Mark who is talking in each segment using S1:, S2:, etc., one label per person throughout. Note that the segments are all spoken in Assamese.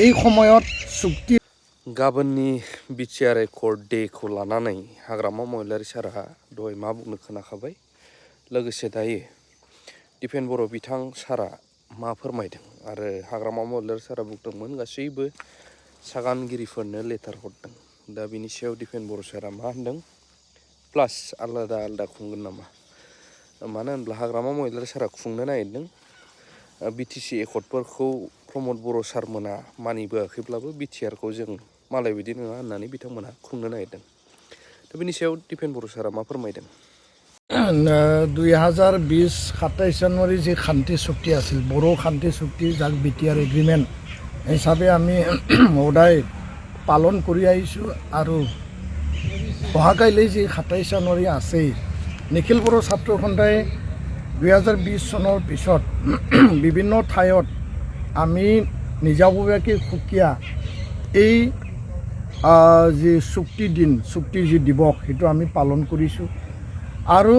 S1: এই সময়ত চুক্তি
S2: गाबोननि बिटिआर एकर्ड डेखौ लानानै हाग्रामा महिलारि सारा दहाय मा बुंनो खोनाखाबाय लोगोसे दायो दिपेन बर' बिथां सारा मा फोरमायदों आरो हाग्रामा महिलारि सारा बुंदोंमोन गासैबो सागानगिरिफोरनो लेटार हरदों दा बिनि सायाव दिपेन बर' सारा मा होनदों प्लास आलादा आलादा खुंगोन नामा मानो होनब्ला हाग्रामा महिलारि सारा खुंनो नागिरदों बिटिसि एकर्डफोरखौ प्रमद बर' सारमोना मानिबोआखैब्लाबो बिटिआरखौ जों मालाय बायदि नङा होननानै बिथांमोना खुंनो नागिरदों दा बिनि सायाव दिपेन बर' सारा मा फोरमायदों
S1: 2020 27 জানুৱাৰী যে শান্তি চুক্তি আছিল বড়ো শান্তি চুক্তি যাক বিটিআৰ এগ্ৰিমেণ্ট হিচাপে আমি সদায় পালন কৰি আহিছোঁ আৰু অহাকাইলৈ যে 27 জানুৱাৰী আছেই নিখিল বড়ো ছাত্ৰ সন্থাই 2020 চনৰ পিছত বিভিন্ন ঠাইত আমি নিজাববীয়াকৈ সুকীয়া এই যি চুক্তিৰ দিন চুক্তিৰ যি দিৱস সেইটো আমি পালন কৰিছোঁ আৰু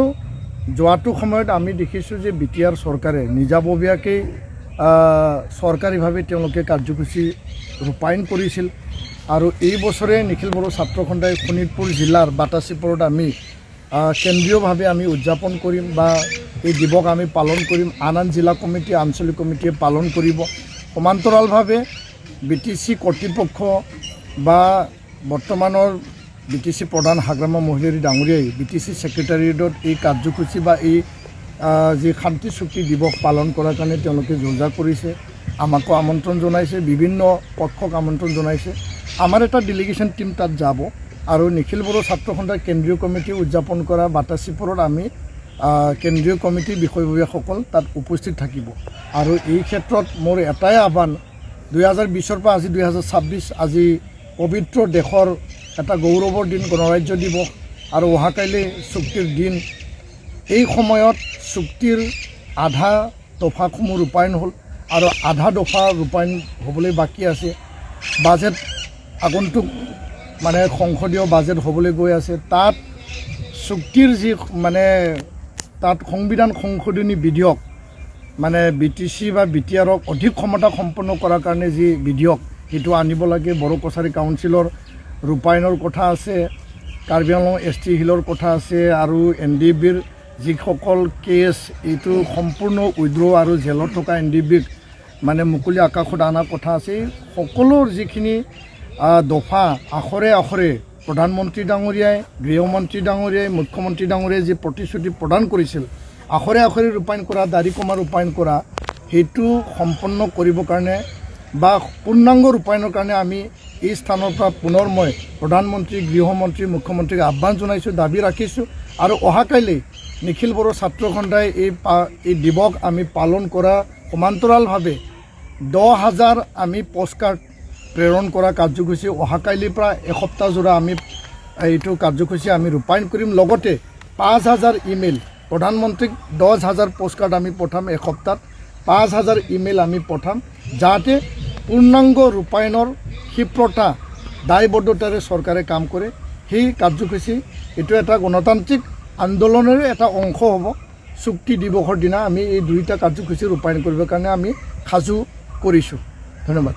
S1: যোৱাটো সময়ত আমি দেখিছোঁ যে বিটিআৰ চৰকাৰে নিজাববীয়াকৈ চৰকাৰীভাৱে তেওঁলোকে কাৰ্যসূচী ৰূপায়ণ কৰিছিল আৰু এই বছৰে নিখিল বড়ো ছাত্ৰ সন্থাই শোণিতপুৰ জিলাৰ বাটাচীপুৰত আমি কেন্দ্ৰীয়ভাৱে আমি উদযাপন কৰিম বা এই দিৱস আমি পালন কৰিম আন জিলা কমিটি আঞ্চলিক কমিটিয়ে পালন কৰিব সমান্তৰালভাৱে বিটিচি কৰ্তৃপক্ষ বা বৰ্তমানৰ বিটিচি প্ৰধান হাগ্ৰামা মহিলাৰী ডাঙৰীয়াই বিটিচি ছেক্ৰেটাৰিয়েটত এই কাৰ্যসূচী বা এই যি শান্তি চুক্তি দিৱস পালন কৰাৰ কাৰণে তেওঁলোকে যোজা কৰিছে আমাকো আমন্ত্ৰণ জনাইছে বিভিন্ন পক্ষক আমন্ত্ৰণ জনাইছে আমাৰ এটা ডেলিগেশ্যন টিম তাত যাব আৰু নিখিল বড়ো ছাত্ৰ সন্থাৰ কেন্দ্ৰীয় কমিটি উদযাপন কৰা বাটাচীপুৰত আমি কেন্দ্ৰীয় কমিটিৰ বিষয়ববীয়াসকল তাত উপস্থিত থাকিব আৰু এই ক্ষেত্ৰত মোৰ এটাই আহ্বান 2020 পৰা আজি 2026 আজি পবিত্ৰ দেশৰ এটা গৌৰৱৰ দিন গণৰাজ্য দিৱস আৰু অহাকাইলৈ চুক্তিৰ দিন এই সময়ত চুক্তিৰ আধা দফাসমূহ ৰূপায়ণ হ'ল আৰু আধা দফা ৰূপায়ণ হ'বলৈ বাকী আছে বাজেট আগন্তুক মানে সংসদীয় বাজেট হ'বলৈ গৈ আছে তাত চুক্তিৰ যি মানে তাত সংবিধান সংশোধনী বিধেয়ক মানে বিটিচি বা বিটিআৰক অধিক ক্ষমতা সম্পন্ন কৰাৰ কাৰণে যি বিধেয়ক সেইটো আনিব লাগে বড়ো কছাৰী কাউন্সিলৰ ৰূপায়ণৰ কথা আছে কাৰ্বি আংলং ST হিলৰ কথা আছে আৰু NDBৰ যিসকল কেছ এইটো সম্পূৰ্ণ উইড্ৰ আৰু জেলত থকা NDBক মানে মুকলি আকাশত অনাৰ কথা আছে সকলোৰ যিখিনি দফা আখৰে আখৰে প্ৰধানমন্ত্ৰী ডাঙৰীয়াই গৃহমন্ত্ৰী ডাঙৰীয়াই মুখ্যমন্ত্ৰী ডাঙৰীয়াই যি প্ৰতিশ্ৰুতি প্ৰদান কৰিছিল আখৰে আখৰে ৰূপায়ণ কৰা দাড়িকমা ৰূপায়ণ কৰা সেইটো সম্পন্ন কৰিবৰ কাৰণে বা পূৰ্ণাংগ ৰূপায়ণৰ কাৰণে আমি এই স্থানৰ পৰা পুনৰ মই প্ৰধানমন্ত্ৰী গৃহমন্ত্ৰী মুখ্যমন্ত্ৰীক আহ্বান জনাইছোঁ দাবী ৰাখিছোঁ আৰু অহাকাইলৈ নিখিল বড়ো ছাত্ৰ সন্থাই এই দিৱস আমি পালন কৰা সমান্তৰালভাৱে 10,000 আমি পোষ্টকাৰ্ড প্ৰেৰণ কৰা কাৰ্যসূচী অহাকাইলৈৰ পৰা এসপ্তাহ জোৰা আমি এইটো কাৰ্যসূচী আমি ৰূপায়ণ কৰিম লগতে 5,000 ইমেইল প্ৰধানমন্ত্ৰীক 10,000 পোষ্টকাৰ্ড আমি পঠাম এসপ্তাহত 5,000 ইমেইল আমি পঠাম যাতে পূৰ্ণাংগ ৰূপায়ণৰ ক্ষিপ্ৰতা দায়বদ্ধতাৰে চৰকাৰে কাম কৰে সেই কাৰ্যসূচী এইটো এটা গণতান্ত্ৰিক আন্দোলনৰে এটা অংশ হ'ব চুক্তি দিৱসৰ দিনা আমি এই দুইটা কাৰ্যসূচী ৰূপায়ণ কৰিবৰ কাৰণে আমি সাজু কৰিছোঁ ধন্যবাদ